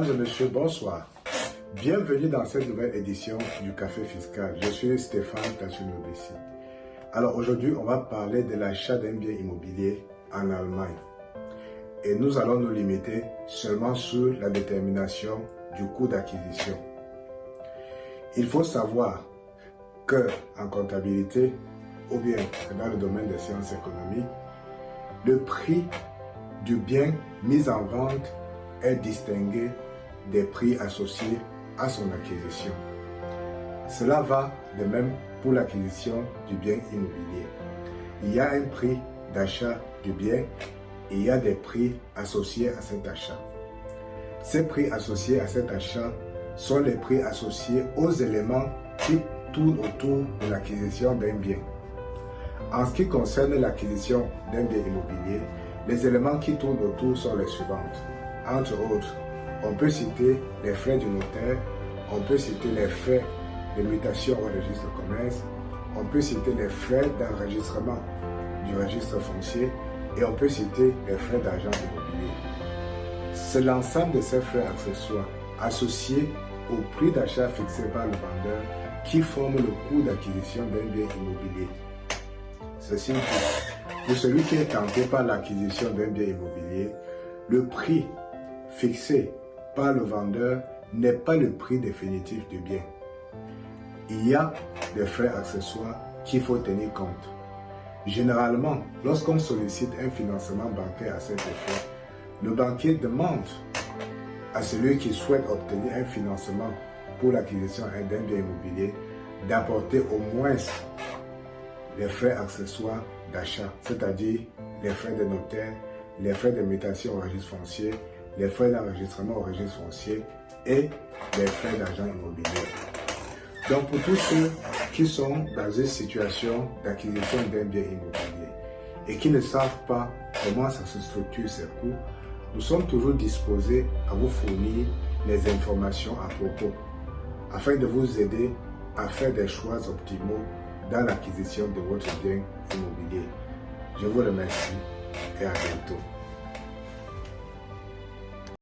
Mesdames et messieurs, bonsoir. Bienvenue dans cette nouvelle édition du Café Fiscal. Je suis Stéphane Tassunobessi. Alors aujourd'hui, on va parler de l'achat d'un bien immobilier en Allemagne. Et nous allons nous limiter seulement sur la détermination du coût d'acquisition. Il faut savoir que en comptabilité, ou bien dans le domaine des sciences économiques, le prix du bien mis en vente est distingué des prix associés à son acquisition. Cela va de même pour l'acquisition du bien immobilier. Il y a un prix d'achat du bien et il y a des prix associés à cet achat. Ces prix associés à cet achat sont les prix associés aux éléments qui tournent autour de l'acquisition d'un bien. En ce qui concerne l'acquisition d'un bien immobilier, les éléments qui tournent autour sont les suivantes. Entre autres, on peut citer les frais du notaire, on peut citer les frais de mutation au registre de commerce, on peut citer les frais d'enregistrement du registre foncier et on peut citer les frais d'agent immobilier. C'est l'ensemble de ces frais accessoires associés au prix d'achat fixé par le vendeur qui forment le coût d'acquisition d'un bien immobilier. Ceci dit, pour celui qui est tenté par l'acquisition d'un bien immobilier, le prix fixé par le vendeur n'est pas le prix définitif du bien. Il y a des frais accessoires qu'il faut tenir compte. Généralement, lorsqu'on sollicite un financement bancaire à cet effet, le banquier demande à celui qui souhaite obtenir un financement pour l'acquisition d'un bien immobilier d'apporter au moins les frais accessoires d'achat, c'est-à-dire les frais de notaire, les frais de mutation au registre foncier, les frais d'enregistrement au registre foncier et les frais d'agent immobilier. Donc pour tous ceux qui sont dans une situation d'acquisition d'un bien immobilier et qui ne savent pas comment ça se structure ces coûts, nous sommes toujours disposés à vous fournir les informations à propos afin de vous aider à faire des choix optimaux dans l'acquisition de votre bien immobilier. Je vous remercie et à bientôt.